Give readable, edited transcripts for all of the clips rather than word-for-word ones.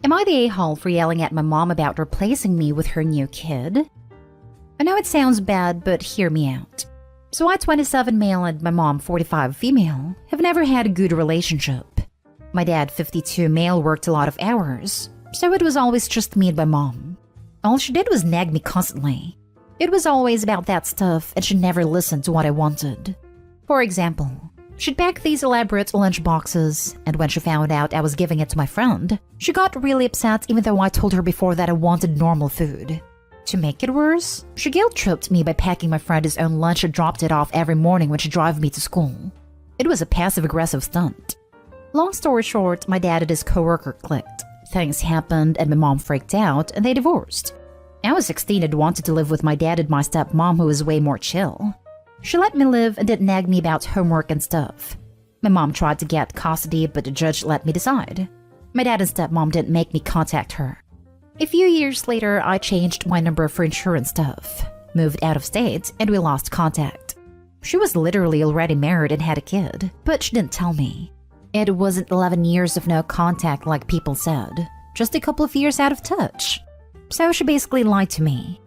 Am I the a-hole for yelling at my mom about replacing me with her new kid? I know it sounds bad, but hear me out. So I, 27 male, and my mom, 45 female, have never had a good relationship. My dad, 52 male, worked a lot of hours, so it was always just me and my mom. All she did was nag me constantly. It was always about that stuff, and she never listened to what I wanted. For example, she'd pack these elaborate lunch boxes, and when she found out I was giving it to my friend, she got really upset even though I told her before that I wanted normal food. To make it worse, she guilt-tripped me by packing my friend his own lunch and dropped it off every morning when she drove me to school. It was a passive-aggressive stunt. Long story short, my dad and his coworker clicked. Things happened and my mom freaked out and they divorced. I was 16 and wanted to live with my dad and my stepmom, who was way more chill. She let me live and didn't nag me about homework and stuff. My mom tried to get custody, but the judge let me decide. My dad and stepmom didn't make me contact her. A few years later, I changed my number for insurance stuff, moved out of state, and we lost contact. She was literally already married and had a kid, but she didn't tell me. It wasn't 11 years of no contact like people said, just a couple of years out of touch. So she basically lied to me.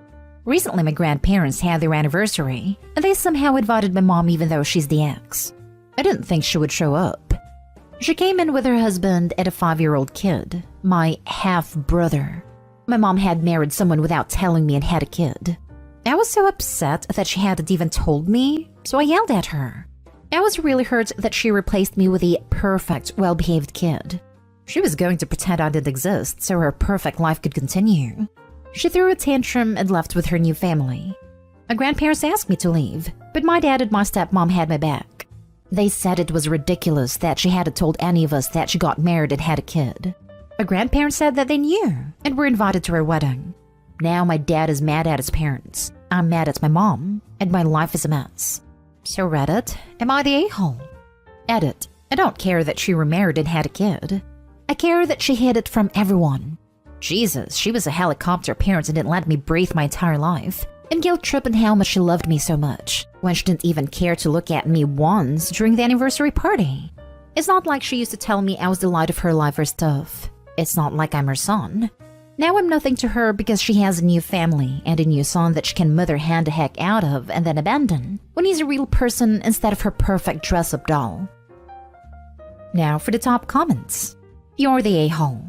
Recently, my grandparents had their anniversary, and they somehow invited my mom even though she's the ex. I didn't think she would show up. She came in with her husband and a 5-year-old kid, my half-brother. My mom had married someone without telling me and had a kid. I was so upset that she hadn't even told me, so I yelled at her. I was really hurt that she replaced me with a perfect, well-behaved kid. She was going to pretend I didn't exist so her perfect life could continue. She threw a tantrum and left with her new family. My grandparents asked me to leave, but my dad and my stepmom had my back. They said it was ridiculous that she hadn't told any of us that she got married and had a kid. My grandparents said that they knew and were invited to her wedding. Now my dad is mad at his parents, I'm mad at my mom, and my life is a mess. So Reddit, am I the a-hole? Edit, I don't care that she remarried and had a kid. I care that she hid it from everyone. Jesus, she was a helicopter parent and didn't let me breathe my entire life. And guilt-tripping how much she loved me so much, when she didn't even care to look at me once during the anniversary party. It's not like she used to tell me I was the light of her life or stuff. It's not like I'm her son. Now I'm nothing to her because she has a new family and a new son that she can mother hand the heck out of and then abandon when he's a real person instead of her perfect dress-up doll. Now for the top comments. You're the a-hole.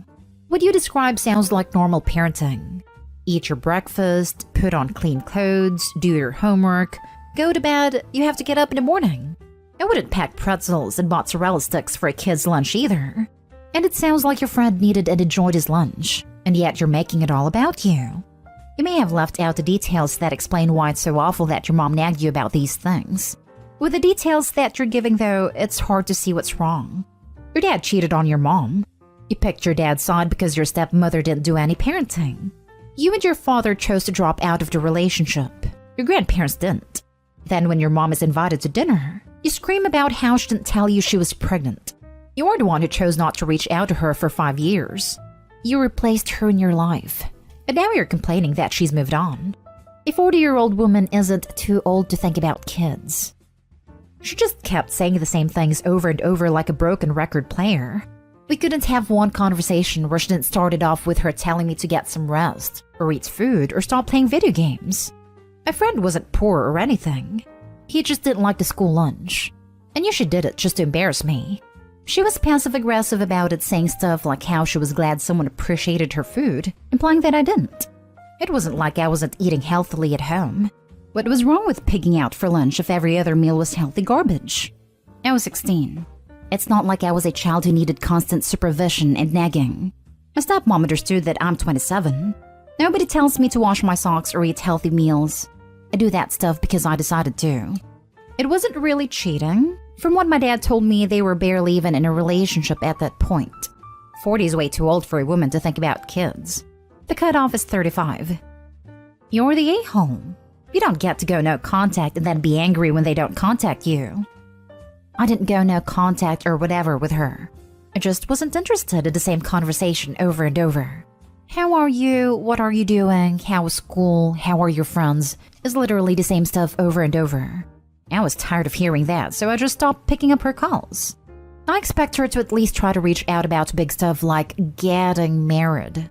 What you describe sounds like normal parenting. Eat your breakfast, put on clean clothes, do your homework, go to bed, you have to get up in the morning. I wouldn't pack pretzels and mozzarella sticks for a kid's lunch either. And it sounds like your friend needed and enjoyed his lunch, and yet you're making it all about you. You may have left out the details that explain why it's so awful that your mom nagged you about these things. With the details that you're giving though, it's hard to see what's wrong. Your dad cheated on your mom. You picked your dad's side because your stepmother didn't do any parenting. You and your father chose to drop out of the relationship. Your grandparents didn't. Then when your mom is invited to dinner, you scream about how she didn't tell you she was pregnant. You're the one who chose not to reach out to her for 5 years. You replaced her in your life, and now you're complaining that she's moved on. A 40-year-old woman isn't too old to think about kids. She just kept saying the same things over and over like a broken record player. We couldn't have one conversation where she didn't start it off with her telling me to get some rest, or eat food, or stop playing video games. My friend wasn't poor or anything. He just didn't like the school lunch. I knew she did it just to embarrass me. She was passive-aggressive about it, saying stuff like how she was glad someone appreciated her food, implying that I didn't. It wasn't like I wasn't eating healthily at home. What was wrong with pigging out for lunch if every other meal was healthy garbage? I was 16. It's not like I was a child who needed constant supervision and nagging. My stepmom understood that I'm 27. Nobody tells me to wash my socks or eat healthy meals. I do that stuff because I decided to. It wasn't really cheating. From what my dad told me, they were barely even in a relationship at that point. 40 is way too old for a woman to think about kids. The cutoff is 35. You're the a-hole. You don't get to go no contact and then be angry when they don't contact you. I didn't go no contact or whatever with her. I just wasn't interested in the same conversation over and over. How are you? What are you doing? How was school? How are your friends? Is literally the same stuff over and over. I was tired of hearing that, so I just stopped picking up her calls. I expect her to at least try to reach out about big stuff like getting married.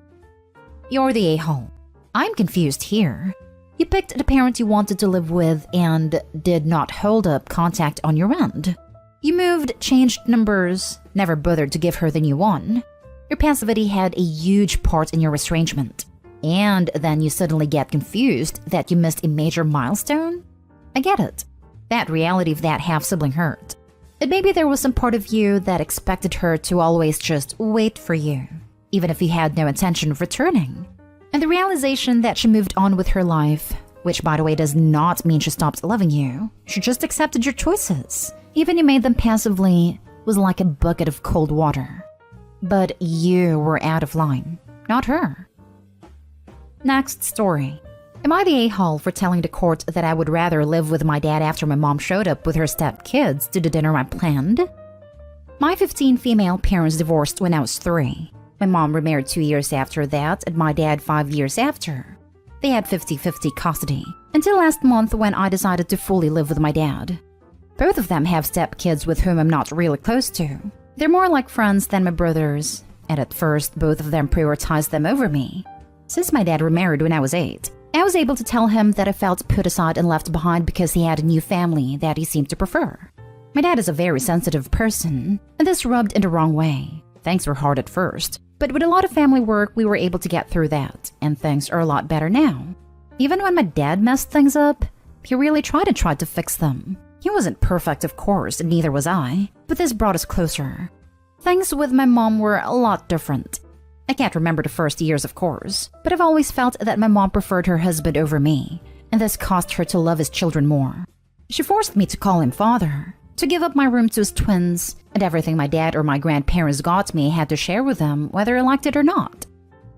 You're the a-hole. I'm confused here. You picked the parent you wanted to live with and did not hold up contact on your end. You moved, changed numbers, never bothered to give her the new one. Your passivity had a huge part in your estrangement. And then you suddenly get confused that you missed a major milestone? I get it. That reality of that half-sibling hurt. And maybe there was some part of you that expected her to always just wait for you, even if you had no intention of returning. And the realization that she moved on with her life, which by the way does not mean she stopped loving you, she just accepted your choices, even you made them passively, was like a bucket of cold water. But you were out of line, not her. Next story. Am I the a-hole for telling the court that I would rather live with my dad after my mom showed up with her stepkids to the dinner I planned? My 15 female parents divorced when I was 3. My mom remarried 2 years after that and my dad 5 years after. They had 50-50 custody, until last month when I decided to fully live with my dad. Both of them have stepkids with whom I'm not really close to. They're more like friends than my brothers, and at first both of them prioritized them over me. Since my dad remarried when I was 8, I was able to tell him that I felt put aside and left behind because he had a new family that he seemed to prefer. My dad is a very sensitive person, and this rubbed in the wrong way. Things were hard at first, but with a lot of family work, we were able to get through that, and things are a lot better now. Even when my dad messed things up, he really tried to fix them. He wasn't perfect, of course, and neither was I, but this brought us closer. Things with my mom were a lot different. I can't remember the first years, of course, but I've always felt that my mom preferred her husband over me, and this caused her to love his children more. She forced me to call him father, to give up my room to his twins, and everything my dad or my grandparents got me I had to share with them, whether I liked it or not.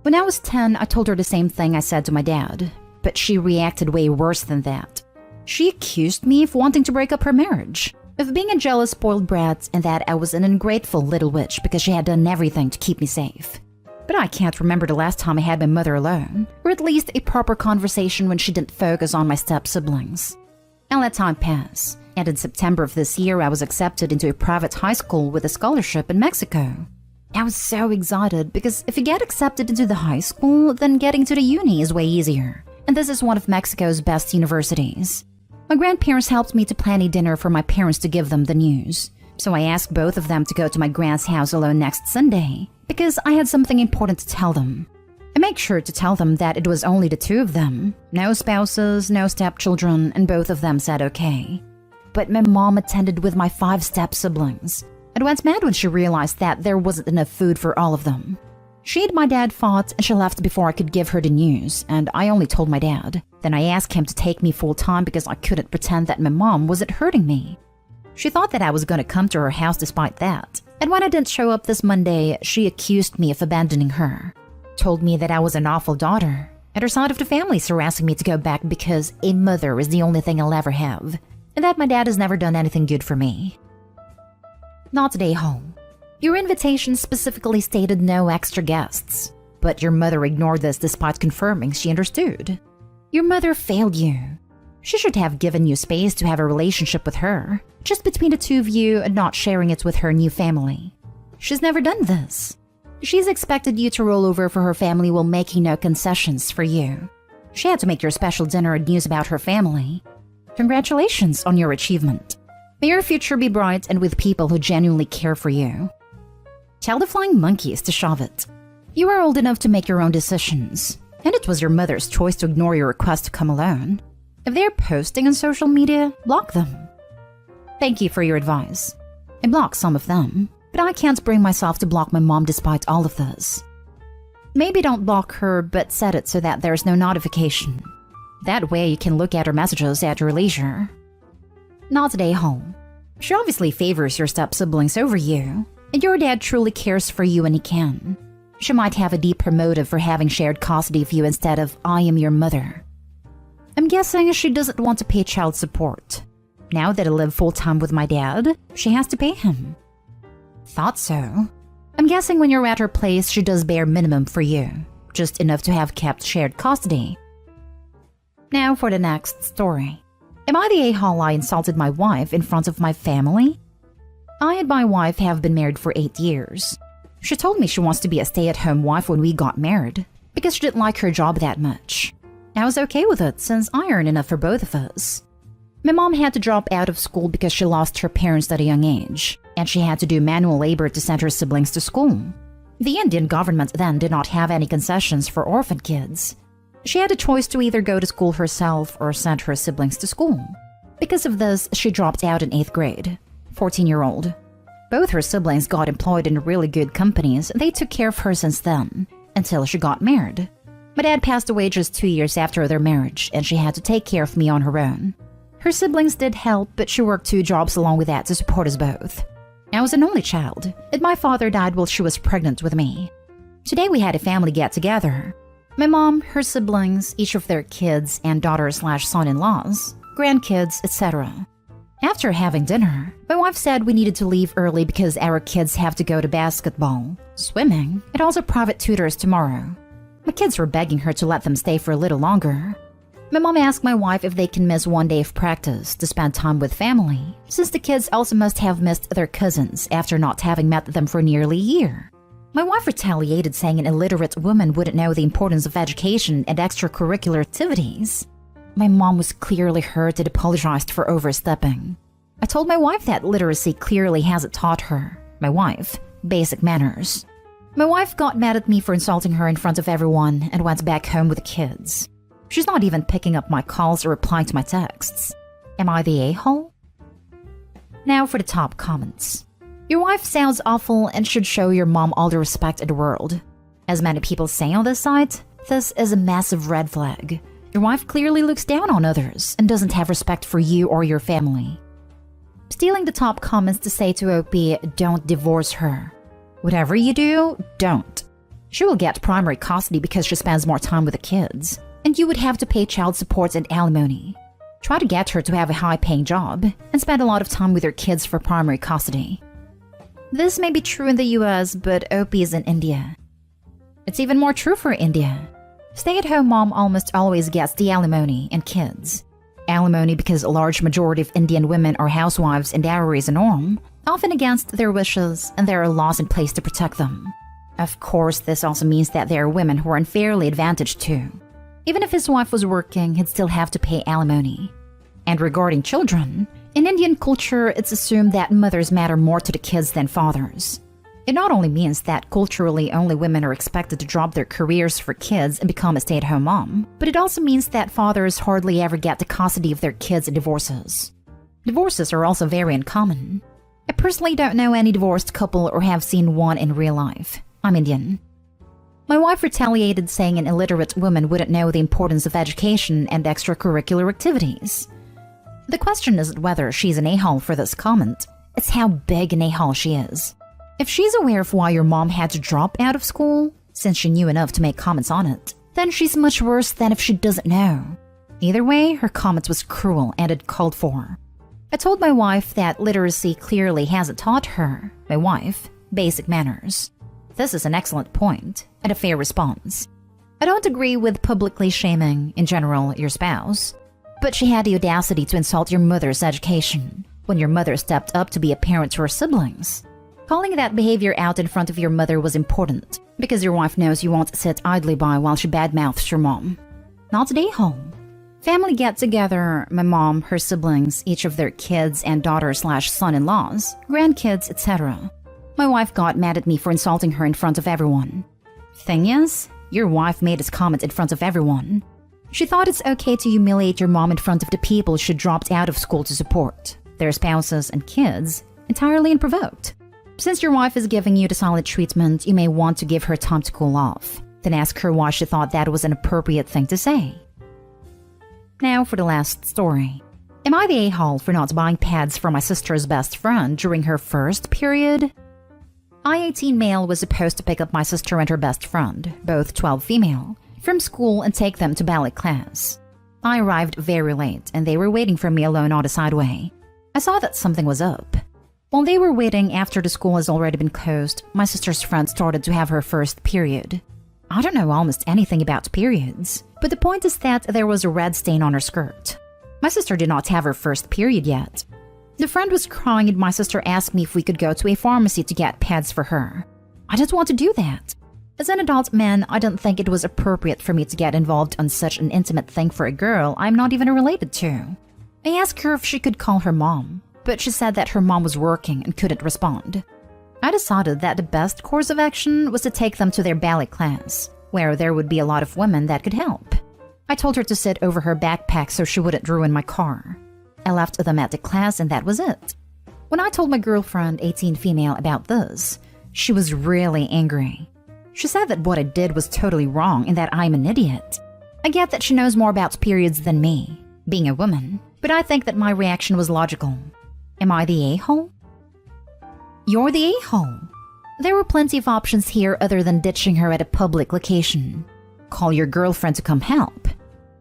When I was 10, I told her the same thing I said to my dad, but she reacted way worse than that. She accused me of wanting to break up her marriage, of being a jealous, spoiled brat, and that I was an ungrateful little witch because she had done everything to keep me safe. But I can't remember the last time I had my mother alone, or at least a proper conversation when she didn't focus on my step-siblings. I let time pass, and in September of this year I was accepted into a private high school with a scholarship in Mexico. I was so excited because if you get accepted into the high school, then getting to the uni is way easier, and this is one of Mexico's best universities. My grandparents helped me to plan a dinner for my parents to give them the news, so I asked both of them to go to my grand's house alone next Sunday, because I had something important to tell them. I made sure to tell them that it was only the 2 of them, no spouses, no stepchildren, and both of them said okay. But my mom attended with my 5 step-siblings, and went mad when she realized that there wasn't enough food for all of them. She and my dad fought, and she left before I could give her the news, and I only told my dad. Then I asked him to take me full-time because I couldn't pretend that my mom wasn't hurting me. She thought that I was going to come to her house despite that, and when I didn't show up this Monday, she accused me of abandoning her. Told me that I was an awful daughter, and her side of the family is harassing me to go back because a mother is the only thing I'll ever have, and that my dad has never done anything good for me. Not today, home. Your invitation specifically stated no extra guests, but your mother ignored this despite confirming she understood. Your mother failed you. She should have given you space to have a relationship with her, just between the 2 of you and not sharing it with her new family. She's never done this. She's expected you to roll over for her family while making no concessions for you. She had to make your special dinner and news about her family. Congratulations on your achievement. May your future be bright and with people who genuinely care for you. Tell the flying monkeys to shove it. You are old enough to make your own decisions, and it was your mother's choice to ignore your request to come alone. If they're posting on social media, block them. Thank you for your advice. I blocked some of them, but I can't bring myself to block my mom despite all of this. Maybe don't block her, but set it so that there's no notification. That way you can look at her messages at your leisure. Not today, home. She obviously favors your step-siblings over you, and your dad truly cares for you when he can. She might have a deeper motive for having shared custody of you instead of I am your mother. I'm guessing she doesn't want to pay child support. Now that I live full-time with my dad, she has to pay him. Thought so. I'm guessing when you're at her place, she does bare minimum for you, just enough to have kept shared custody. Now for the next story. Am I the a-hole I insulted my wife in front of my family? I and my wife have been married for 8 years. She told me she wants to be a stay-at-home wife when we got married because she didn't like her job that much. I was okay with it since I earn enough for both of us. My mom had to drop out of school because she lost her parents at a young age, and she had to do manual labor to send her siblings to school. The Indian government then did not have any concessions for orphan kids. She had a choice to either go to school herself or send her siblings to school. Because of this, she dropped out in 8th grade. 14-year-old. Both her siblings got employed in really good companies, and they took care of her since then, until she got married. My dad passed away just 2 years after their marriage, and she had to take care of me on her own. Her siblings did help, but she worked 2 jobs along with that to support us both. I was an only child, and my father died while she was pregnant with me. Today we had a family get-together. My mom, her siblings, each of their kids and daughter/son-in-laws, grandkids, etc. After having dinner, my wife said we needed to leave early because our kids have to go to basketball, swimming, and also private tutors tomorrow. My kids were begging her to let them stay for a little longer. My mom asked my wife if they can miss 1 day of practice to spend time with family, since the kids also must have missed their cousins after not having met them for nearly a year. My wife retaliated, saying an illiterate woman wouldn't know the importance of education and extracurricular activities. My mom was clearly hurt and apologized for overstepping. I told my wife that literacy clearly hasn't taught her, my wife, basic manners. My wife got mad at me for insulting her in front of everyone and went back home with the kids. She's not even picking up my calls or replying to my texts. Am I the a-hole? Now for the top comments. Your wife sounds awful and should show your mom all the respect in the world. As many people say on this site, this is a massive red flag. Your wife clearly looks down on others and doesn't have respect for you or your family. Stealing the top comments to say to OP, don't divorce her. Whatever you do, don't. She will get primary custody because she spends more time with the kids, and you would have to pay child support and alimony. Try to get her to have a high-paying job and spend a lot of time with her kids for primary custody. This may be true in the US, but OP is in India. It's even more true for India. Stay-at-home mom almost always gets the alimony and kids. Alimony because a large majority of Indian women are housewives and dowry is a norm, often against their wishes, and there are laws in place to protect them. Of course, this also means that there are women who are unfairly advantaged too. Even if his wife was working, he'd still have to pay alimony. And regarding children, in Indian culture, it's assumed that mothers matter more to the kids than fathers. It not only means that culturally only women are expected to drop their careers for kids and become a stay-at-home mom, but it also means that fathers hardly ever get the custody of their kids in divorces. Divorces are also very uncommon. I personally don't know any divorced couple or have seen one in real life. I'm Indian. My wife retaliated, saying an illiterate woman wouldn't know the importance of education and extracurricular activities. The question isn't whether she's an a-hole for this comment, it's how big an a-hole she is. If she's aware of why your mom had to drop out of school, since she knew enough to make comments on it, then she's much worse than if she doesn't know. Either way, her comment was cruel and uncalled for. I told my wife that literacy clearly hasn't taught her, my wife, basic manners. This is an excellent point and a fair response. I don't agree with publicly shaming, in general, your spouse, but she had the audacity to insult your mother's education when your mother stepped up to be a parent to her siblings. Calling that behavior out in front of your mother was important because your wife knows you won't sit idly by while she badmouths your mom. Not today, home. Family get-together, my mom, her siblings, each of their kids and daughter/son-in-laws, grandkids, etc. My wife got mad at me for insulting her in front of everyone. Thing is, your wife made this comment in front of everyone. She thought it's okay to humiliate your mom in front of the people she dropped out of school to support, their spouses and kids, entirely unprovoked. Since your wife is giving you the silent treatment, you may want to give her time to cool off, then ask her why she thought that was an appropriate thing to say. Now for the last story. Am I the a-hole for not buying pads for my sister's best friend during her first period? I-18 male was supposed to pick up my sister and her best friend, both 12 female, from school and take them to ballet class. I arrived very late and they were waiting for me alone on the sideway. I saw that something was up. While they were waiting after the school has already been closed, my sister's friend started to have her first period. I don't know almost anything about periods, but the point is that there was a red stain on her skirt. My sister did not have her first period yet. The friend was crying and my sister asked me if we could go to a pharmacy to get pads for her. I didn't want to do that. As an adult man, I didn't think it was appropriate for me to get involved on such an intimate thing for a girl I'm not even related to. I asked her if she could call her mom, but she said that her mom was working and couldn't respond. I decided that the best course of action was to take them to their ballet class, where there would be a lot of women that could help. I told her to sit over her backpack so she wouldn't ruin my car. I left them at the class and that was it. When I told my girlfriend, 18 female, about this, she was really angry. She said that what I did was totally wrong and that I'm an idiot. I get that she knows more about periods than me, being a woman, but I think that my reaction was logical. Am I the a-hole? You're the a-hole. There were plenty of options here other than ditching her at a public location. Call your girlfriend to come help.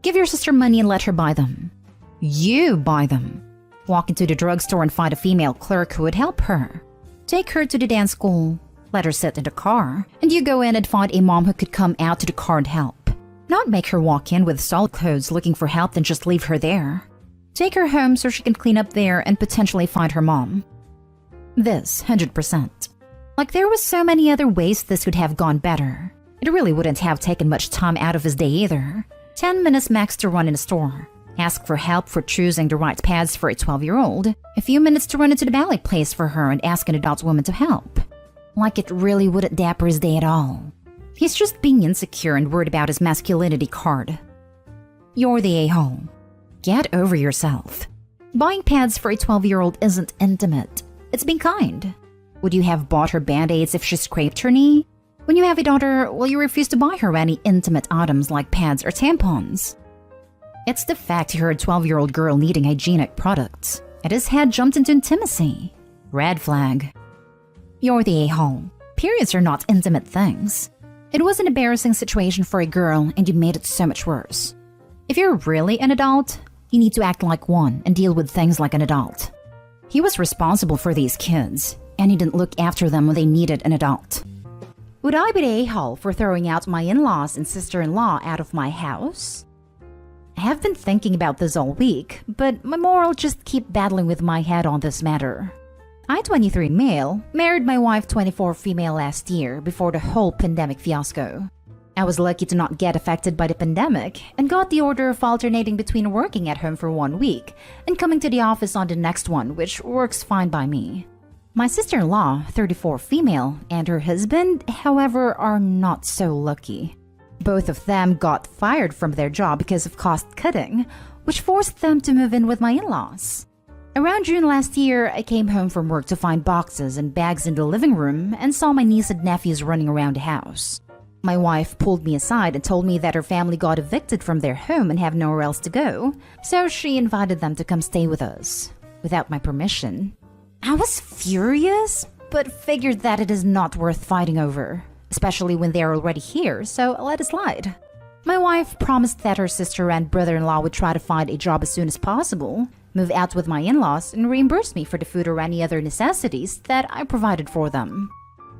Give your sister money and let her buy them. You buy them. Walk into the drugstore and find a female clerk who would help her. Take her to the dance school. Let her sit in the car, and you go in and find a mom who could come out to the car and help. Not make her walk in with solid clothes looking for help and just leave her there. Take her home so she can clean up there and potentially find her mom. This, 100%. Like there was so many other ways this could have gone better. It really wouldn't have taken much time out of his day either. 10 minutes max to run in a store. Ask for help for choosing the right pads for a 12-year-old. A few minutes to run into the ballet place for her and ask an adult woman to help. Like it really wouldn't dapper his day at all. He's just being insecure and worried about his masculinity card. You're the a-hole. Get over yourself. Buying pads for a 12-year-old isn't intimate. It's being kind. Would you have bought her band-aids if she scraped her knee? When you have a daughter, will you refuse to buy her any intimate items like pads or tampons? It's the fact you're a 12-year-old girl needing hygienic products, and his head jumped into intimacy. Red flag. You're the a-hole. Periods are not intimate things. It was an embarrassing situation for a girl, and you made it so much worse. If you're really an adult, you need to act like one and deal with things like an adult. He was responsible for these kids, and he didn't look after them when they needed an adult. Would I be the a-hole for throwing out my in-laws and sister-in-law out of my house? I have been thinking about this all week, but my moral just keep battling with my head on this matter. I, 23 male, married my wife 24 female last year before the whole pandemic fiasco. I was lucky to not get affected by the pandemic and got the order of alternating between working at home for 1 week and coming to the office on the next one, which works fine by me. My sister-in-law, 34 female, and her husband, however, are not so lucky. Both of them got fired from their job because of cost cutting, which forced them to move in with my in-laws. Around June last year, I came home from work to find boxes and bags in the living room and saw my niece and nephews running around the house. My wife pulled me aside and told me that her family got evicted from their home and have nowhere else to go, so she invited them to come stay with us, without my permission. I was furious, but figured that it is not worth fighting over, especially when they are already here, so I let it slide. My wife promised that her sister and brother-in-law would try to find a job as soon as possible, move out with my in-laws, and reimburse me for the food or any other necessities that I provided for them.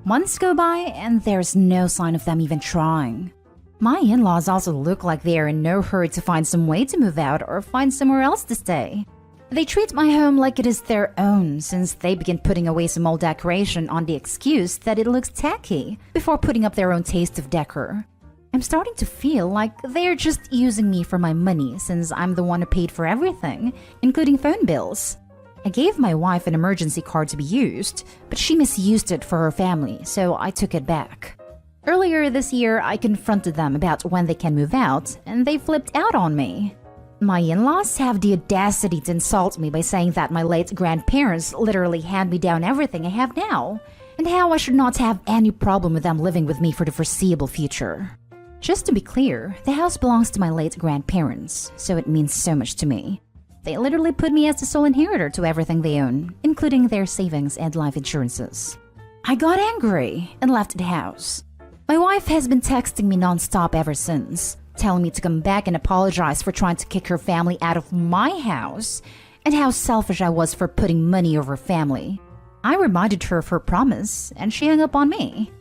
Months go by, and there's no sign of them even trying. My in-laws also look like they are in no hurry to find some way to move out or find somewhere else to stay. They treat my home like it is their own, since they begin putting away some old decoration on the excuse that it looks tacky, before putting up their own taste of decor. I'm starting to feel like they're just using me for my money, since I'm the one who paid for everything, including phone bills. I gave my wife an emergency card to be used, but she misused it for her family, so I took it back. Earlier this year, I confronted them about when they can move out, and they flipped out on me. My in-laws have the audacity to insult me by saying that my late grandparents literally hand me down everything I have now, and how I should not have any problem with them living with me for the foreseeable future. Just to be clear, the house belongs to my late grandparents, so it means so much to me. They literally put me as the sole inheritor to everything they own, including their savings and life insurances. I got angry and left the house. My wife has been texting me non-stop ever since, telling me to come back and apologize for trying to kick her family out of my house, and how selfish I was for putting money over family. I reminded her of her promise, and she hung up on me.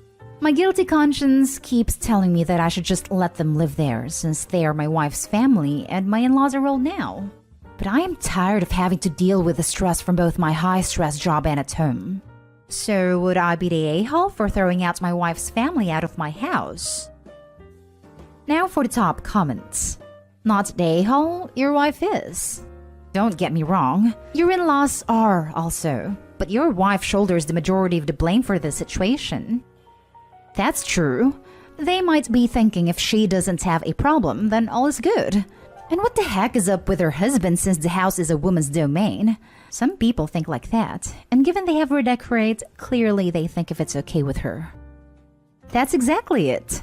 My guilty conscience keeps telling me that I should just let them live there, since they are my wife's family and my in-laws are old now. but I am tired of having to deal with the stress from both my high-stress job and at home. So would I be the a-hole for throwing out my wife's family out of my house? Now for the top comments. Not the a-hole, your wife is. Don't get me wrong, your in-laws are also, but your wife shoulders the majority of the blame for this situation. That's true. They might be thinking if she doesn't have a problem, then all is good. And what the heck is up with her husband since the house is a woman's domain? Some people think like that, and given they have her decorate, clearly they think if it's okay with her. That's exactly it.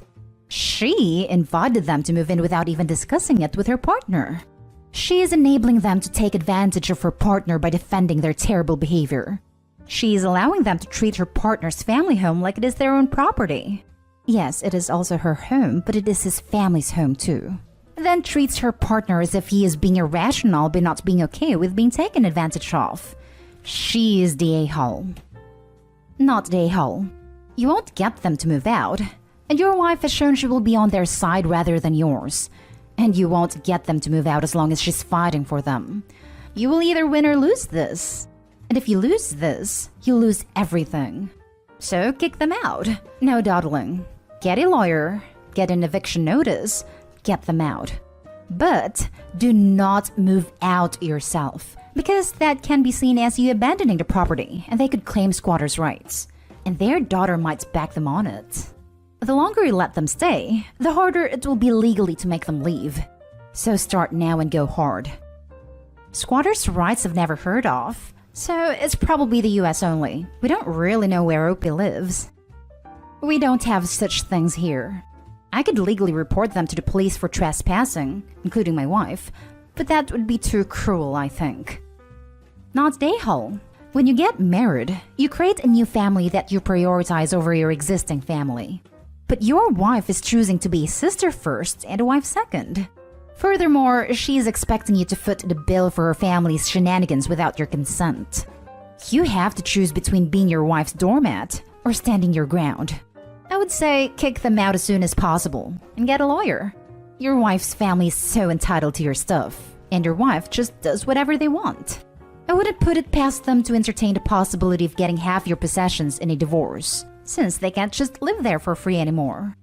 She invited them to move in without even discussing it with her partner. She is enabling them to take advantage of her partner by defending their terrible behavior. She is allowing them to treat her partner's family home like it is their own property. Yes, it is also her home, but it is his family's home too. Then treats her partner as if he is being irrational by not being okay with being taken advantage of. She is the a-hole. Not the a-hole. You won't get them to move out, and your wife has shown she will be on their side rather than yours. And you won't get them to move out as long as she's fighting for them. You will either win or lose this. And if you lose this, you lose everything. So kick them out. No dawdling. Get a lawyer, get an eviction notice, get them out. But do not move out yourself, because that can be seen as you abandoning the property and they could claim squatters' rights. And their daughter might back them on it. The longer you let them stay, the harder it will be legally to make them leave. So start now and go hard. Squatters' rights I've never heard of, so it's probably the US only. We don't really know where Opie lives. We don't have such things here. I could legally report them to the police for trespassing, including my wife, but that would be too cruel, I think. Not the a-hole. When you get married, you create a new family that you prioritize over your existing family. But your wife is choosing to be a sister first and a wife second. Furthermore, she is expecting you to foot the bill for her family's shenanigans without your consent. You have to choose between being your wife's doormat or standing your ground. I would say kick them out as soon as possible and get a lawyer. Your wife's family is so entitled to your stuff, and your wife just does whatever they want. I wouldn't put it past them to entertain the possibility of getting half your possessions in a divorce, since they can't just live there for free anymore.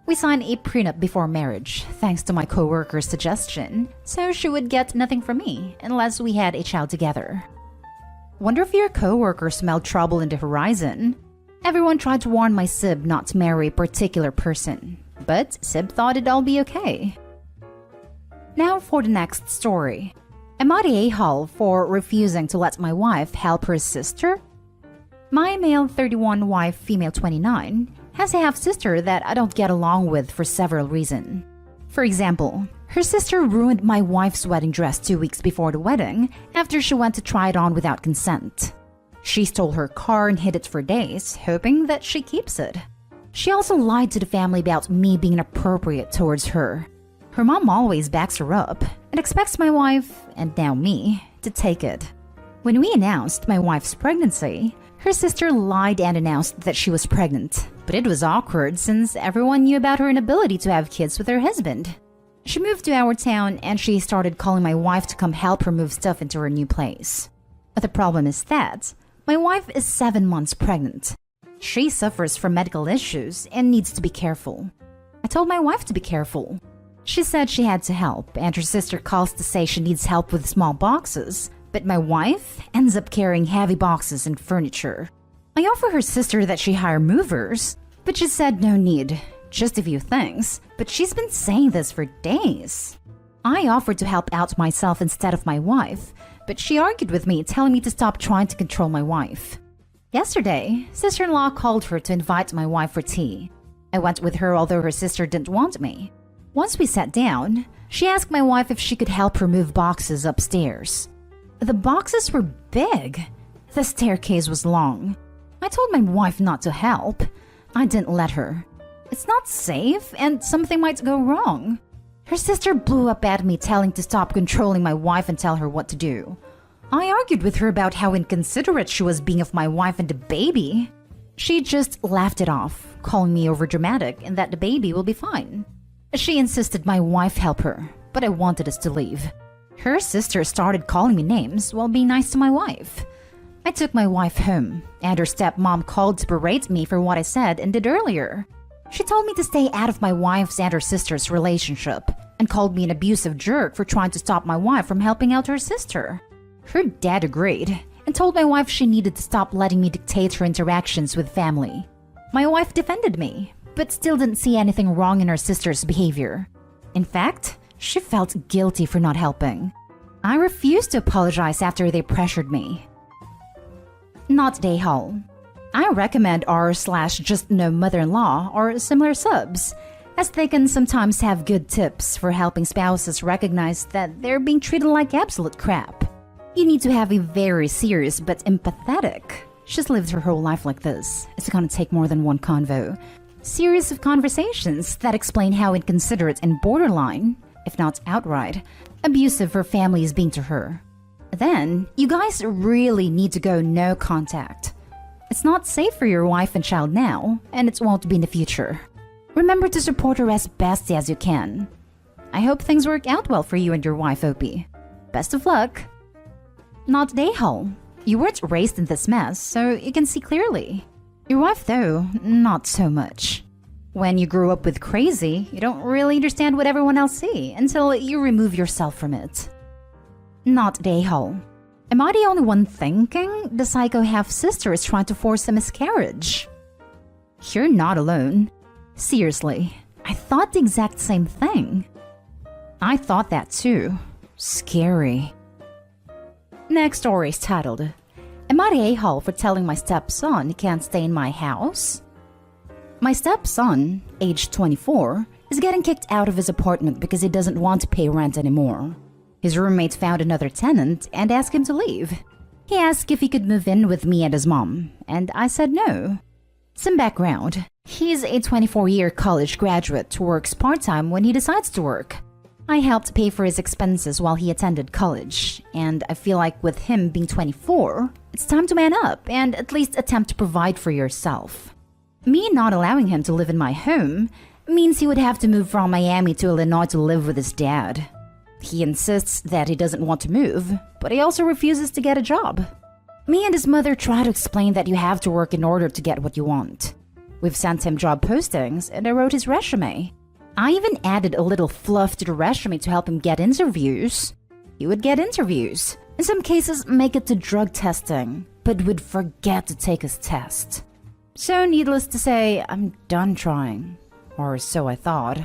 We signed a prenup before marriage, thanks to my co-worker's suggestion, so she would get nothing from me unless we had a child together. Wonder if your co-worker smelled trouble in the horizon? Everyone tried to warn my Sib not to marry a particular person, but Sib thought it'd all be okay. Now for the next story. Am I the a-hole for refusing to let my wife help her sister? My male 31 wife, female 29, has a half-sister that I don't get along with for several reasons. For example, her sister ruined my wife's wedding dress 2 weeks before the wedding after she went to try it on without consent. She stole her car and hid it for days, hoping that she keeps it. She also lied to the family about me being inappropriate towards her. Her mom always backs her up and expects my wife, and now me, to take it. When we announced my wife's pregnancy, her sister lied and announced that she was pregnant, but it was awkward since everyone knew about her inability to have kids with her husband. She moved to our town and she started calling my wife to come help her move stuff into her new place. But the problem is that my wife is 7 months pregnant. She suffers from medical issues and needs to be careful. I told my wife to be careful. She said she had to help, and her sister calls to say she needs help with small boxes, but my wife ends up carrying heavy boxes and furniture. I offer her sister that she hire movers, but she said no need, just a few things, but she's been saying this for days. I offered to help out myself instead of my wife, but she argued with me, telling me to stop trying to control my wife. Yesterday, sister-in-law called her to invite my wife for tea. I went with her although her sister didn't want me. Once we sat down, she asked my wife if she could help her move boxes upstairs. The boxes were big. The staircase was long. I told my wife not to help. I didn't let her. It's not safe and something might go wrong. Her sister blew up at me, telling to stop controlling my wife and tell her what to do. I argued with her about how inconsiderate she was being of my wife and the baby. She just laughed it off, calling me overdramatic and that the baby will be fine. She insisted my wife help her, but I wanted us to leave. Her sister started calling me names while being nice to my wife. I took my wife home, and her stepmom called to berate me for what I said and did earlier. She told me to stay out of my wife's and her sister's relationship, and called me an abusive jerk for trying to stop my wife from helping out her sister. Her dad agreed, and told my wife she needed to stop letting me dictate her interactions with family. My wife defended me, but still didn't see anything wrong in her sister's behavior. In fact, she felt guilty for not helping. I refused to apologize after they pressured me. Not day haul. I recommend r/just no mother-in-law or similar subs, as they can sometimes have good tips for helping spouses recognize that they're being treated like absolute crap. You need to have a very serious but empathetic. She's lived her whole life like this. It's gonna take more than one convo. Series of conversations that explain how inconsiderate and borderline, if not outright, abusive her family is being to her. Then, you guys really need to go no contact. It's not safe for your wife and child now, and it won't be in the future. Remember to support her as best as you can. I hope things work out well for you and your wife, Opie. Best of luck. Not day haul. You weren't raised in this mess, so you can see clearly. Your wife, though, not so much. When you grew up with crazy, you don't really understand what everyone else see until you remove yourself from it. Not day haul. Am I the only one thinking the psycho half-sister is trying to force a miscarriage? You're not alone. Seriously, I thought the exact same thing. I thought that too. Scary. Next story is titled, Am I the a-hole for telling my stepson he can't stay in my house? My stepson, aged 24, is getting kicked out of his apartment because he doesn't want to pay rent anymore. His roommate found another tenant and asked him to leave. He asked if he could move in with me and his mom, and I said no. Some background. He's a 24-year college graduate who works part-time when he decides to work. I helped pay for his expenses while he attended college, and I feel like with him being 24, it's time to man up and at least attempt to provide for yourself. Me not allowing him to live in my home means he would have to move from Miami to Illinois to live with his dad. He insists that he doesn't want to move, but he also refuses to get a job. Me and his mother try to explain that you have to work in order to get what you want. We've sent him job postings, and I wrote his resume. I even added a little fluff to the resume to help him get interviews. He would get interviews, in some cases make it to drug testing, but would forget to take his test. So needless to say, I'm done trying. Or so I thought.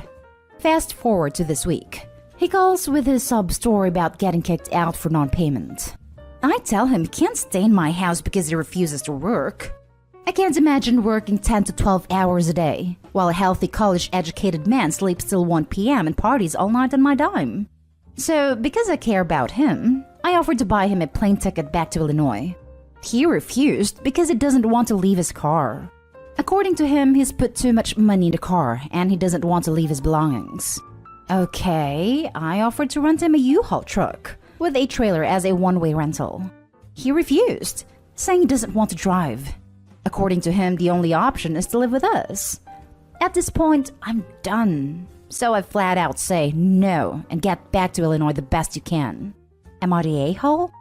Fast forward to this week. He calls with his sob story about getting kicked out for non-payment. I tell him he can't stay in my house because he refuses to work. I can't imagine working 10 to 12 hours a day, while a healthy college-educated man sleeps till 1 p.m. and parties all night on my dime. So, because I care about him, I offered to buy him a plane ticket back to Illinois. He refused because he doesn't want to leave his car. According to him, he's put too much money in the car and he doesn't want to leave his belongings. Okay, I offered to rent him a U-Haul truck with a trailer as a one-way rental. He refused, saying he doesn't want to drive. According to him, the only option is to live with us. At this point, I'm done. So I flat out say no and get back to Illinois the best you can. Am I the a-hole?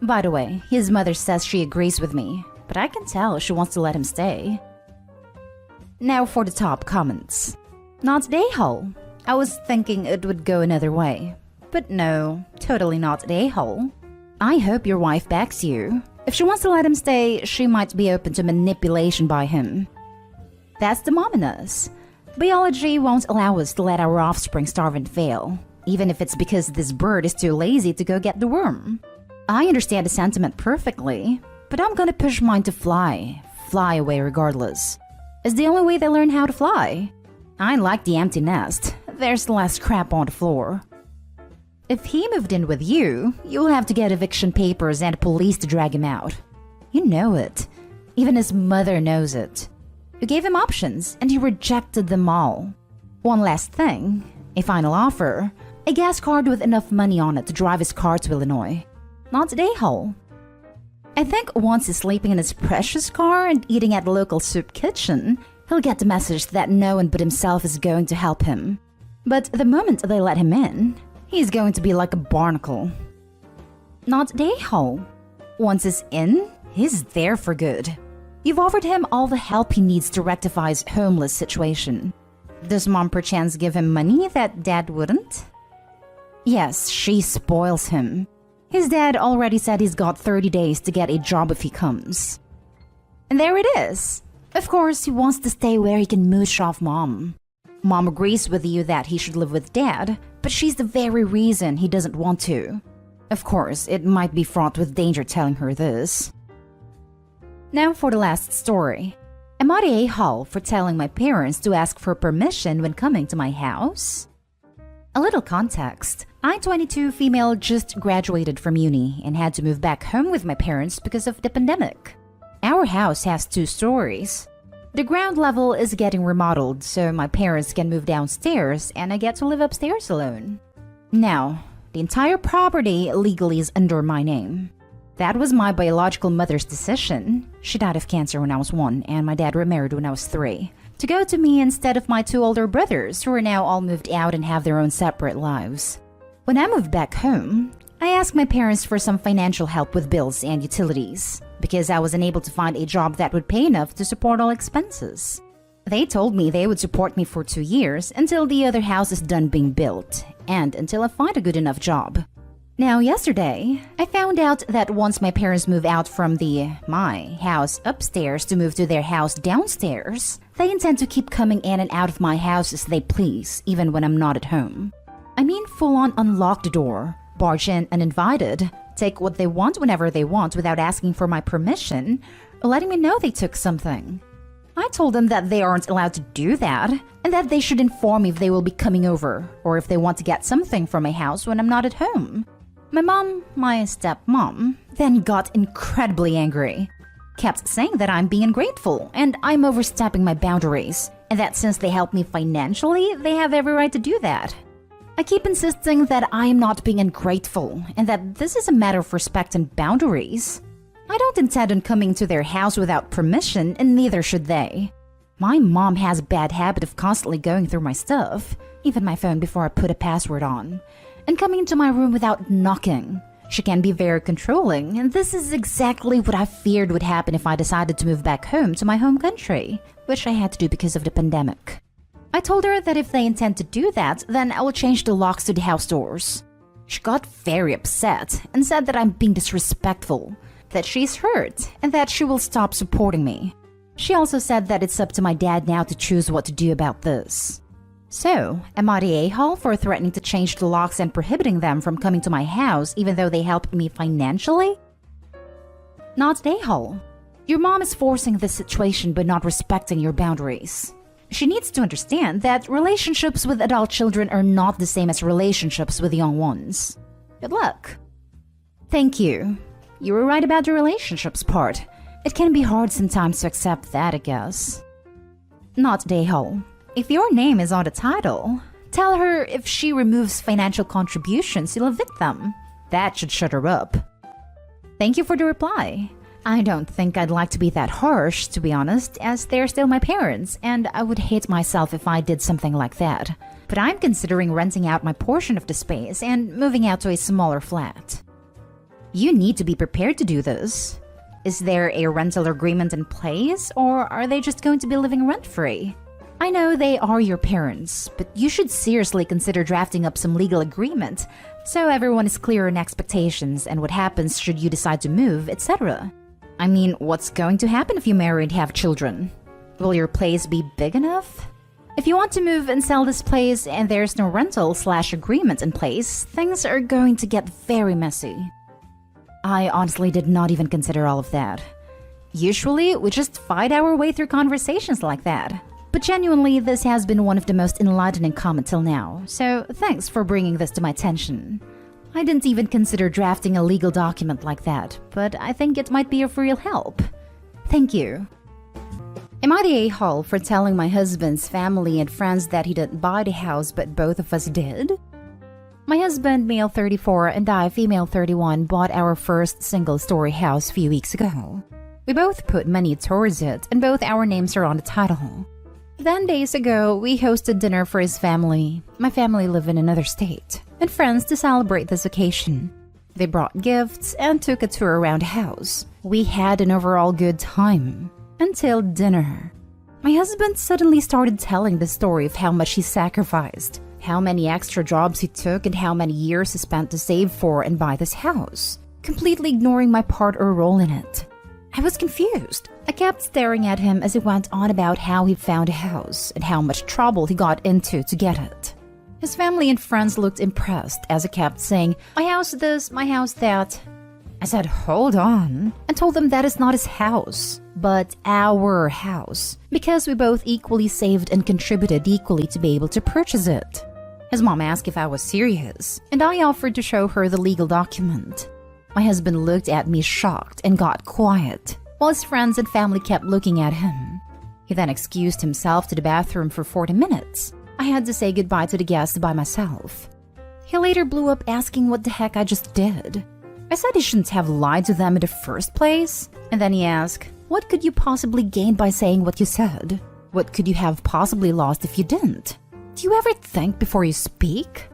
By the way, his mother says she agrees with me, but I can tell she wants to let him stay. Now for the top comments. Not the a-hole. I was thinking it would go another way. But no, totally not the a-hole. I hope your wife backs you. If she wants to let him stay, she might be open to manipulation by him. That's the mom in us. Biology won't allow us to let our offspring starve and fail, even if it's because this bird is too lazy to go get the worm. I understand the sentiment perfectly, but I'm gonna push mine to fly away regardless. It's the only way they learn how to fly. I like the empty nest. There's less crap on the floor. If he moved in with you, you'll have to get eviction papers and police to drag him out. You know it. Even his mother knows it. You gave him options, and he rejected them all. One last thing. A final offer. A gas card with enough money on it to drive his car to Illinois. Not the a-hole. I think once he's sleeping in his precious car and eating at the local soup kitchen, he'll get the message that no one but himself is going to help him. But the moment they let him in, he's going to be like a barnacle, Not Dayho. Once he's in, he's there for good. You've offered him all the help he needs to rectify his homeless situation. Does mom perchance give him money that dad wouldn't? Yes, she spoils him. His dad already said he's got 30 days to get a job if he comes. And there it is. Of course, he wants to stay where he can mooch off mom. Mom agrees with you that he should live with dad, but she's the very reason he doesn't want to. Of course, it might be fraught with danger telling her this. Now for the last story. Am I the a-hole for telling my parents to ask for permission when coming to my house? A little context. I'm 22 female, just graduated from uni and had to move back home with my parents because of the pandemic. Our house has 2 stories. The ground level is getting remodeled, so my parents can move downstairs and I get to live upstairs alone. Now, the entire property legally is under my name. That was my biological mother's decision. She died of cancer when I was 1 and my dad remarried when I was 3. To go to me instead of my 2 older brothers who are now all moved out and have their own separate lives. When I moved back home, I asked my parents for some financial help with bills and utilities because I was unable to find a job that would pay enough to support all expenses. They told me they would support me for 2 years until the other house is done being built and until I find a good enough job. Now, yesterday, I found out that once my parents move out from my house upstairs to move to their house downstairs, they intend to keep coming in and out of my house as they please, even when I'm not at home. I mean, full-on unlock the door, barge in uninvited, take what they want whenever they want without asking for my permission, or letting me know they took something. I told them that they aren't allowed to do that, and that they should inform me if they will be coming over, or if they want to get something from my house when I'm not at home. My mom, my stepmom, then got incredibly angry. Kept saying that I'm being ungrateful and I'm overstepping my boundaries, and that since they help me financially, they have every right to do that. I keep insisting that I am not being ungrateful and that this is a matter of respect and boundaries. I don't intend on coming to their house without permission, and neither should they. My mom has a bad habit of constantly going through my stuff, even my phone before I put a password on, and coming into my room without knocking. She can be very controlling, and this is exactly what I feared would happen if I decided to move back home to my home country, which I had to do because of the pandemic. I told her that if they intend to do that, then I will change the locks to the house doors. She got very upset and said that I'm being disrespectful, that she's hurt, and that she will stop supporting me. She also said that it's up to my dad now to choose what to do about this. So, am I the a-hole for threatening to change the locks and prohibiting them from coming to my house even though they help me financially? Not the a-hole. Your mom is forcing this situation but not respecting your boundaries. She needs to understand that relationships with adult children are not the same as relationships with young ones. Good luck. Thank you. You were right about the relationships part. It can be hard sometimes to accept that, I guess. Not the a-hole. If your name is on the title, tell her if she removes financial contributions, you'll evict them. That should shut her up. Thank you for the reply. I don't think I'd like to be that harsh, to be honest, as they're still my parents, and I would hate myself if I did something like that. But I'm considering renting out my portion of the space and moving out to a smaller flat. You need to be prepared to do this. Is there a rental agreement in place, or are they just going to be living rent-free? I know they are your parents, but you should seriously consider drafting up some legal agreement so everyone is clear on expectations and what happens should you decide to move, etc. I mean, what's going to happen if you marry and have children? Will your place be big enough? If you want to move and sell this place and there's no rental/agreement in place, things are going to get very messy. I honestly did not even consider all of that. Usually, we just fight our way through conversations like that. But genuinely, this has been one of the most enlightening comments till now, so thanks for bringing this to my attention. I didn't even consider drafting a legal document like that, but I think it might be of real help. Thank you. Am I the a-hole for telling my husband's family and friends that he didn't buy the house but both of us did? My husband, male 34, and I, female 31, bought our first single-story house a few weeks ago. We both put money towards it, and both our names are on the title. Then days ago, we hosted dinner for his family. My family live in another state, and friends to celebrate this occasion. They brought gifts and took a tour around the house. We had an overall good time. Until dinner. My husband suddenly started telling the story of how much he sacrificed, how many extra jobs he took, and how many years he spent to save for and buy this house, completely ignoring my part or role in it. I was confused. I kept staring at him as he went on about how he found a house and how much trouble he got into to get it. His family and friends looked impressed as he kept saying, "My house this, my house that." I said, "Hold on," and told them that it's not his house, but our house, because we both equally saved and contributed equally to be able to purchase it. His mom asked if I was serious, and I offered to show her the legal document. My husband looked at me shocked and got quiet, while his friends and family kept looking at him. He then excused himself to the bathroom for 40 minutes. I had to say goodbye to the guests by myself. He later blew up asking what the heck I just did. I said he shouldn't have lied to them in the first place. And then he asked, "What could you possibly gain by saying what you said? What could you have possibly lost if you didn't? Do you ever think before you speak?"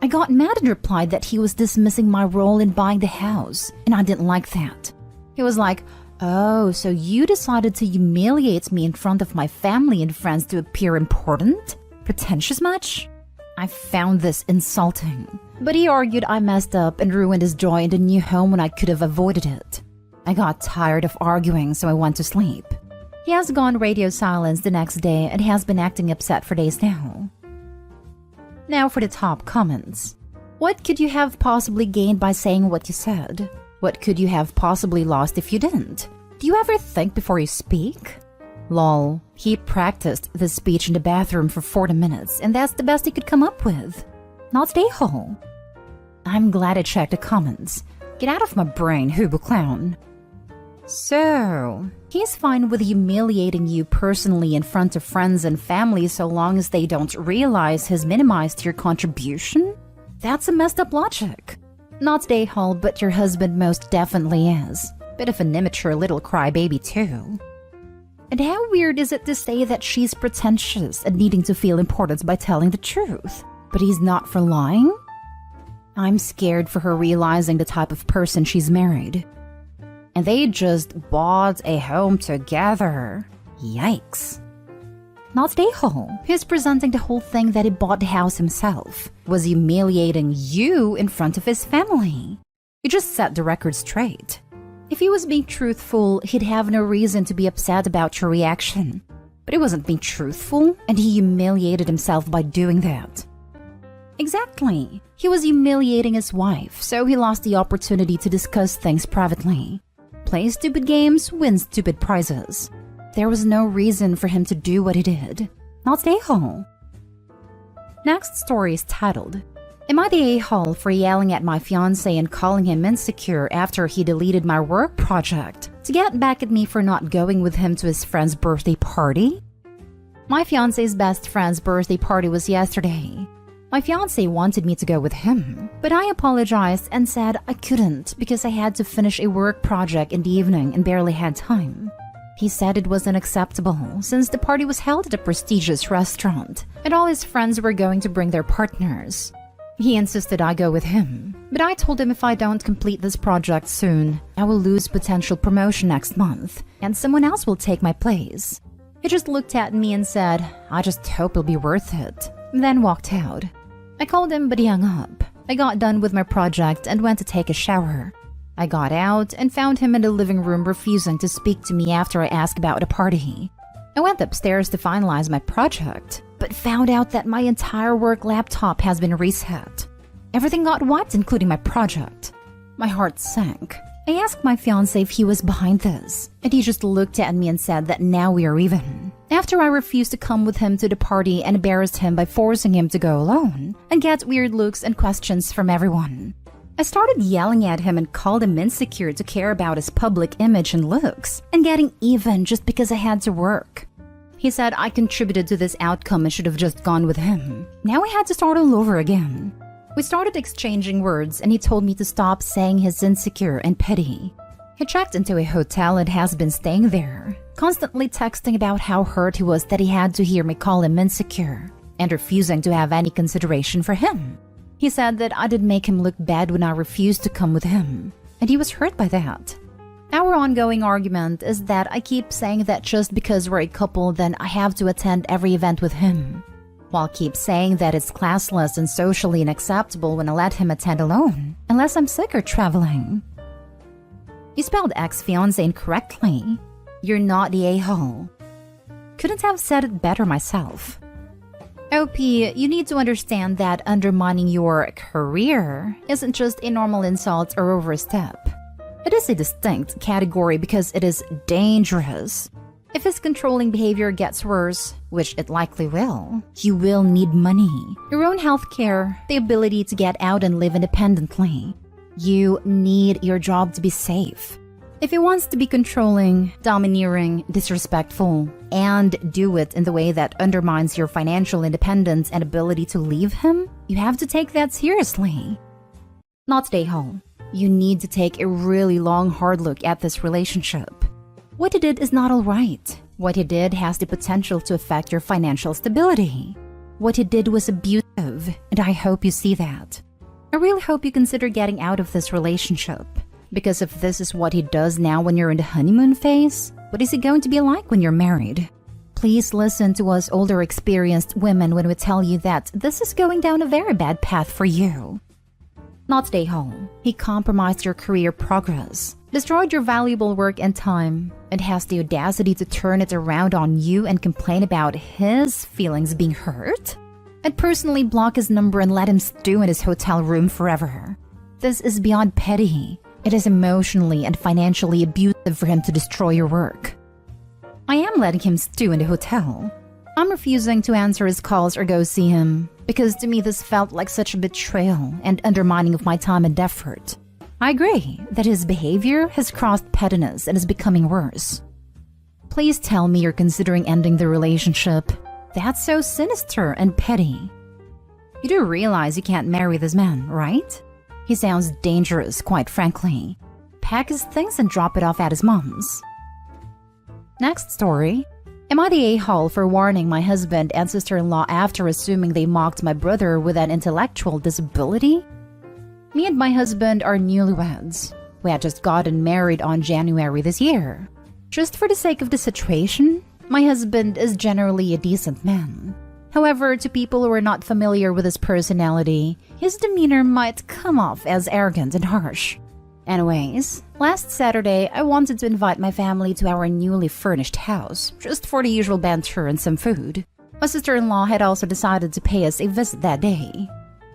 I got mad and replied that he was dismissing my role in buying the house, and I didn't like that. He was like, "Oh, so you decided to humiliate me in front of my family and friends to appear important? Pretentious much?" I found this insulting, but he argued I messed up and ruined his joy in the new home when I could have avoided it. I got tired of arguing, so I went to sleep. He has gone radio silence the next day and has been acting upset for days now. Now for the top comments. What could you have possibly gained by saying what you said? What could you have possibly lost if you didn't? Do you ever think before you speak? Lol, he practiced this speech in the bathroom for 40 minutes, and that's the best he could come up with. Not stay home. I'm glad I checked the comments. Get out of my brain, Hubu Clown. So, he's fine with humiliating you personally in front of friends and family so long as they don't realize he's minimized your contribution? That's a messed up logic. Not stay home, but your husband most definitely is. Bit of an immature little crybaby too. And how weird is it to say that she's pretentious and needing to feel important by telling the truth, but he's not for lying? I'm scared for her realizing the type of person she's married. And they just bought a home together. Yikes. Not stay home. He's presenting the whole thing that he bought the house himself, was humiliating you in front of his family. You just set the record straight. If he was being truthful, he'd have no reason to be upset about your reaction. But he wasn't being truthful, and he humiliated himself by doing that. Exactly. He was humiliating his wife, so he lost the opportunity to discuss things privately. Play stupid games, win stupid prizes. There was no reason for him to do what he did. Not stay home. Next story is titled, "Am I the a-hole for yelling at my fiancé and calling him insecure after he deleted my work project to get back at me for not going with him to his friend's birthday party?" My fiancé's best friend's birthday party was yesterday. My fiancé wanted me to go with him, but I apologized and said I couldn't because I had to finish a work project in the evening and barely had time. He said it was unacceptable since the party was held at a prestigious restaurant and all his friends were going to bring their partners. He insisted I go with him, but I told him if I don't complete this project soon, I will lose potential promotion next month, and someone else will take my place. He just looked at me and said, "I just hope it'll be worth it," then walked out. I called him, but he hung up. I got done with my project and went to take a shower. I got out and found him in the living room refusing to speak to me after I asked about the party. I went upstairs to finalize my project, but found out that my entire work laptop has been reset. Everything got wiped, including my project. My heart sank. I asked my fiancé if he was behind this, and he just looked at me and said that now we are even. After I refused to come with him to the party and embarrassed him by forcing him to go alone, and get weird looks and questions from everyone. I started yelling at him and called him insecure to care about his public image and looks, and getting even just because I had to work. He said I contributed to this outcome and should have just gone with him. Now we had to start all over again. We started exchanging words and he told me to stop saying he's insecure and petty. He checked into a hotel and has been staying there, constantly texting about how hurt he was that he had to hear me call him insecure, and refusing to have any consideration for him. He said that I did make him look bad when I refused to come with him, and he was hurt by that. Our ongoing argument is that I keep saying that just because we're a couple, then I have to attend every event with him, while keep saying that it's classless and socially unacceptable when I let him attend alone, unless I'm sick or traveling. You spelled ex-fiancé incorrectly. You're not the a-hole. Couldn't have said it better myself. OP, you need to understand that undermining your career isn't just a normal insult or overstep. It is a distinct category because it is dangerous. If his controlling behavior gets worse, which it likely will, you will need money, your own health care, the ability to get out and live independently. You need your job to be safe. If he wants to be controlling, domineering, disrespectful, and do it in the way that undermines your financial independence and ability to leave him, you have to take that seriously. Not stay home. You need to take a really long, hard look at this relationship. What he did is not all right. What he did has the potential to affect your financial stability. What he did was abusive, and I hope you see that. I really hope you consider getting out of this relationship. Because if this is what he does now when you're in the honeymoon phase, what is he going to be like when you're married? Please listen to us older experienced women when we tell you that this is going down a very bad path for you. Not stay home. He compromised your career progress, destroyed your valuable work and time, and has the audacity to turn it around on you and complain about his feelings being hurt? I'd personally block his number and let him stew in his hotel room forever. This is beyond petty. It is emotionally and financially abusive for him to destroy your work. I am letting him stew in the hotel. I'm refusing to answer his calls or go see him, because to me this felt like such a betrayal and undermining of my time and effort. I agree that his behavior has crossed pettiness and is becoming worse. Please tell me you're considering ending the relationship. That's so sinister and petty. You do realize you can't marry this man, right? He sounds dangerous, quite frankly. Pack his things and drop it off at his mom's. Next story. Am I the a-hole for warning my husband and sister-in-law after assuming they mocked my brother with an intellectual disability? Me and my husband are newlyweds. We had just gotten married on January this year. Just for the sake of the situation, my husband is generally a decent man. However, to people who are not familiar with his personality, his demeanor might come off as arrogant and harsh. Anyways, last Saturday, I wanted to invite my family to our newly furnished house, just for the usual banter and some food. My sister-in-law had also decided to pay us a visit that day.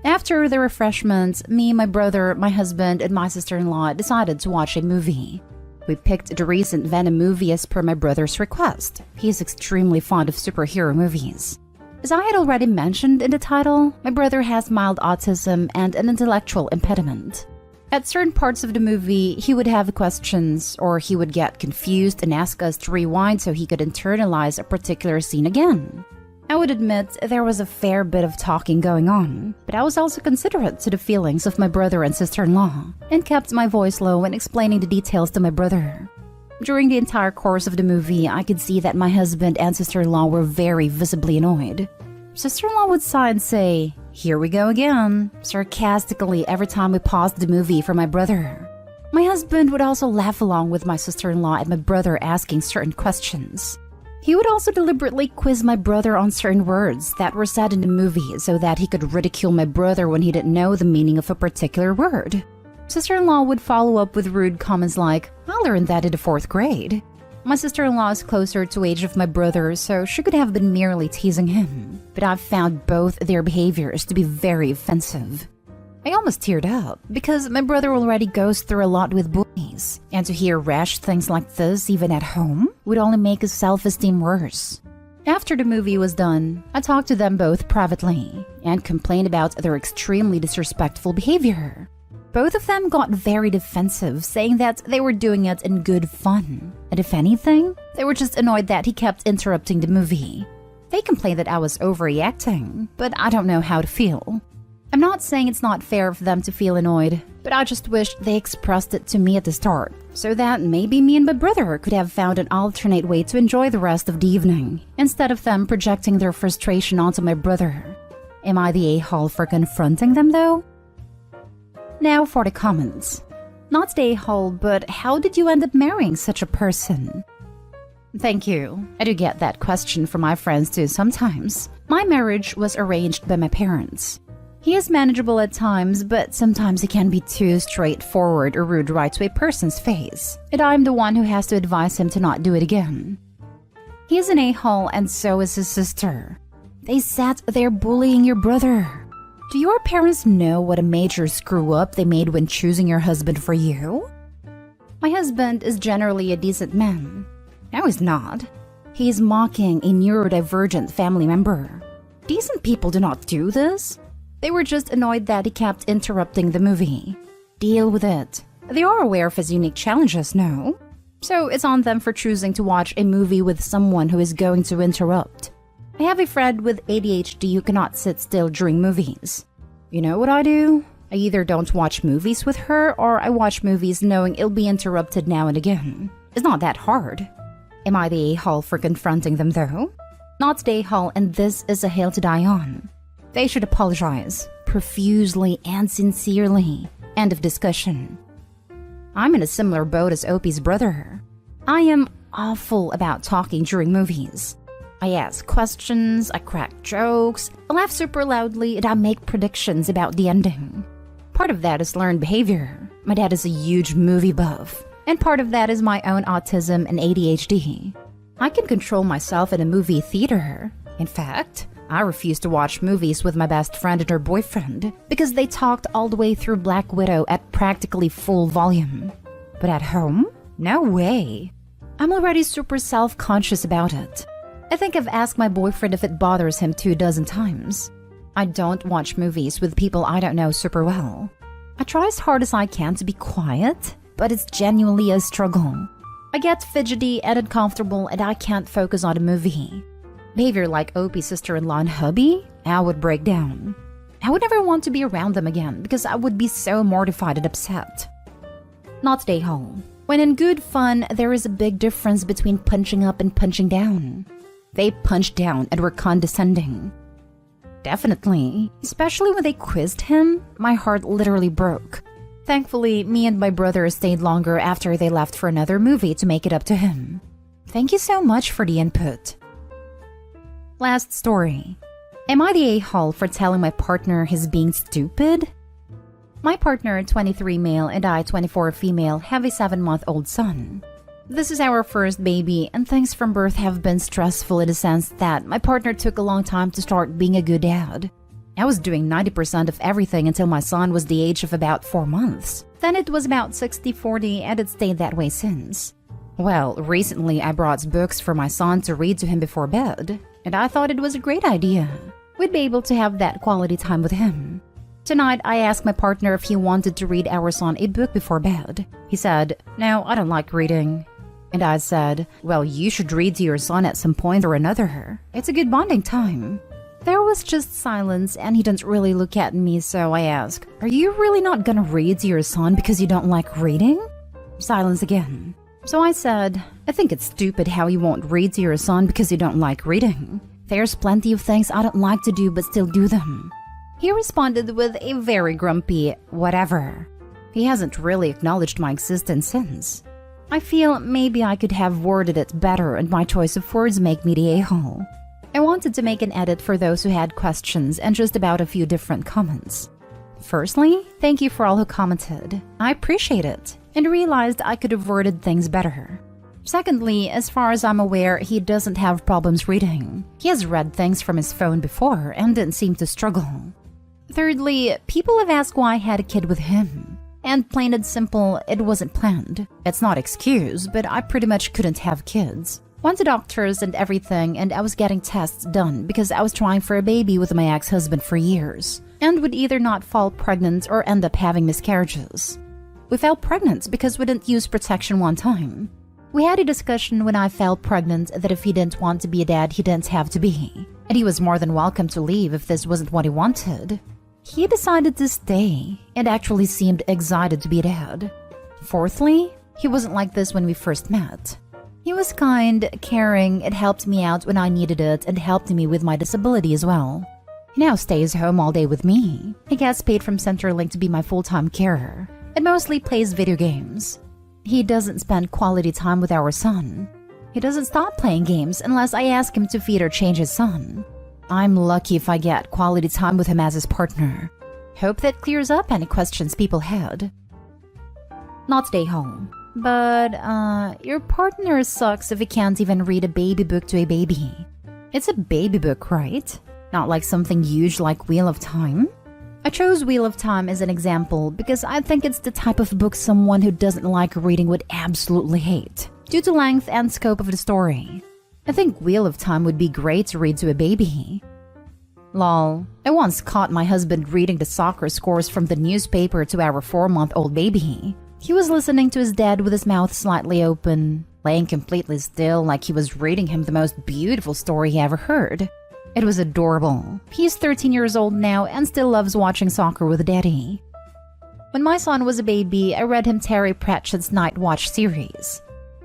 After the refreshments, me, my brother, my husband, and my sister-in-law decided to watch a movie. We picked the recent Venom movie as per my brother's request. He is extremely fond of superhero movies. As I had already mentioned in the title, my brother has mild autism and an intellectual impediment. At certain parts of the movie, he would have questions, or he would get confused and ask us to rewind so he could internalize a particular scene again. I would admit there was a fair bit of talking going on, but I was also considerate to the feelings of my brother and sister-in-law, and kept my voice low when explaining the details to my brother. During the entire course of the movie, I could see that my husband and sister-in-law were very visibly annoyed. Sister-in-law would sigh and say, "Here we go again," sarcastically every time we paused the movie for my brother. My husband would also laugh along with my sister-in-law at my brother asking certain questions. He would also deliberately quiz my brother on certain words that were said in the movie so that he could ridicule my brother when he didn't know the meaning of a particular word. Sister-in-law would follow up with rude comments like, "I learned that in the 4th grade." My sister-in-law is closer to age of my brother, so she could have been merely teasing him, but I've found both their behaviors to be very offensive. I almost teared up, because my brother already goes through a lot with boys, and to hear rash things like this even at home would only make his self-esteem worse. After the movie was done, I talked to them both privately, and complained about their extremely disrespectful behavior. Both of them got very defensive, saying that they were doing it in good fun, and if anything, they were just annoyed that he kept interrupting the movie. They complained that I was overreacting, but I don't know how to feel. I'm not saying it's not fair for them to feel annoyed, but I just wish they expressed it to me at the start, so that maybe me and my brother could have found an alternate way to enjoy the rest of the evening, instead of them projecting their frustration onto my brother. Am I the a-hole for confronting them though? Now for the comments. Not the a-hole, but how did you end up marrying such a person? Thank you. I do get that question from my friends too sometimes. My marriage was arranged by my parents. He is manageable at times, but sometimes he can be too straightforward or rude right to a person's face, and I'm the one who has to advise him to not do it again. He is an a-hole and so is his sister. They sat there bullying your brother. Do your parents know what a major screw-up they made when choosing your husband for you? My husband is generally a decent man. No, he's not. He is mocking a neurodivergent family member. Decent people do not do this. They were just annoyed that he kept interrupting the movie. Deal with it. They are aware of his unique challenges, no? So it's on them for choosing to watch a movie with someone who is going to interrupt. I have a friend with ADHD who cannot sit still during movies. You know what I do? I either don't watch movies with her or I watch movies knowing it'll be interrupted now and again. It's not that hard. Am I the a-hole for confronting them though? Not the a-hole, and this is a hill to die on. They should apologize, profusely and sincerely. End of discussion. I'm in a similar boat as Opie's brother. I am awful about talking during movies. I ask questions, I crack jokes, I laugh super loudly, and I make predictions about the ending. Part of that is learned behavior. My dad is a huge movie buff. And part of that is my own autism and ADHD. I can control myself in a movie theater. In fact, I refuse to watch movies with my best friend and her boyfriend because they talked all the way through Black Widow at practically full volume. But at home? No way. I'm already super self-conscious about it. I think I've asked my boyfriend if it bothers him 24 times. I don't watch movies with people I don't know super well. I try as hard as I can to be quiet, but it's genuinely a struggle. I get fidgety and uncomfortable and I can't focus on a movie. Behavior like Opie's sister-in-law and hubby, I would break down. I would never want to be around them again because I would be so mortified and upset. Not the a-hole. When in good fun, there is a big difference between punching up and punching down. They punched down and were condescending. Definitely, especially when they quizzed him, my heart literally broke. Thankfully, me and my brother stayed longer after they left for another movie to make it up to him. Thank you so much for the input. Last story. Am I the a-hole for telling my partner he's being stupid? My partner, 23 male, and I, 24 female, have a 7-month-old son. This is our first baby, and things from birth have been stressful in the sense that my partner took a long time to start being a good dad. I was doing 90% of everything until my son was the age of about 4 months. Then it was about 60-40 and it stayed that way since. Well, recently I brought books for my son to read to him before bed, and I thought it was a great idea. We'd be able to have that quality time with him. Tonight, I asked my partner if he wanted to read our son a book before bed. He said, "No, I don't like reading." And I said, "Well, you should read to your son at some point or another. It's a good bonding time." There was just silence and he didn't really look at me, so I asked, "Are you really not gonna read to your son because you don't like reading?" Silence again. So I said, "I think it's stupid how you won't read to your son because you don't like reading. There's plenty of things I don't like to do but still do them." He responded with a very grumpy whatever. He hasn't really acknowledged my existence since. I feel maybe I could have worded it better and my choice of words make me the a-hole. I wanted to make an edit for those who had questions and just about a few different comments. Firstly, thank you for all who commented. I appreciate it and realized I could have worded things better. Secondly, as far as I'm aware, he doesn't have problems reading. He has read things from his phone before and didn't seem to struggle. Thirdly, people have asked why I had a kid with him. And plain and simple, it wasn't planned. It's not excuse, but I pretty much couldn't have kids. Went to doctors and everything, and I was getting tests done because I was trying for a baby with my ex-husband for years, and would either not fall pregnant or end up having miscarriages. We fell pregnant because we didn't use protection one time. We had a discussion when I fell pregnant that if he didn't want to be a dad, he didn't have to be, and he was more than welcome to leave if this wasn't what he wanted. He decided to stay and actually seemed excited to be a dad. Fourthly, he wasn't like this when we first met. He was kind, caring, it helped me out when I needed it and helped me with my disability as well. He now stays home all day with me. He gets paid from Centrelink to be my full-time carer and mostly plays video games. He doesn't spend quality time with our son. He doesn't stop playing games unless I ask him to feed or change his son. I'm lucky if I get quality time with him as his partner. Hope that clears up any questions people had. Not stay home. But, your partner sucks if he can't even read a baby book to a baby. It's a baby book, right? Not like something huge like Wheel of Time? I chose Wheel of Time as an example because I think it's the type of book someone who doesn't like reading would absolutely hate, due to length and scope of the story. I think Wheel of Time would be great to read to a baby. Lol, I once caught my husband reading the soccer scores from the newspaper to our 4-month-old baby. He was listening to his dad with his mouth slightly open, laying completely still like he was reading him the most beautiful story he ever heard. It was adorable. He's 13 years old now and still loves watching soccer with daddy. When my son was a baby, I read him Terry Pratchett's Night Watch series.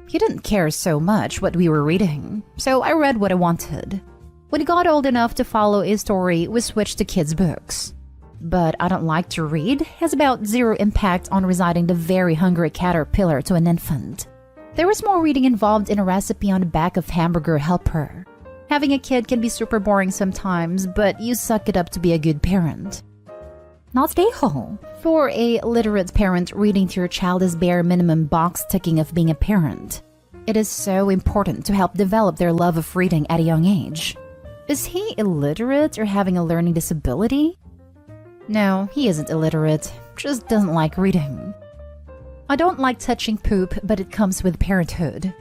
He didn't care so much what we were reading, so I read what I wanted. When he got old enough to follow a story, we switched to kids' books. But I don't like to read has about zero impact on residing the very hungry caterpillar to an infant. There was more reading involved in a recipe on the back of Hamburger Helper. Having a kid can be super boring sometimes, but you suck it up to be a good parent. Not stay home. For a literate parent, reading to your child is bare minimum box ticking of being a parent. It is so important to help develop their love of reading at a young age. Is he illiterate or having a learning disability? No, he isn't illiterate, just doesn't like reading. I don't like touching poop, but it comes with parenthood.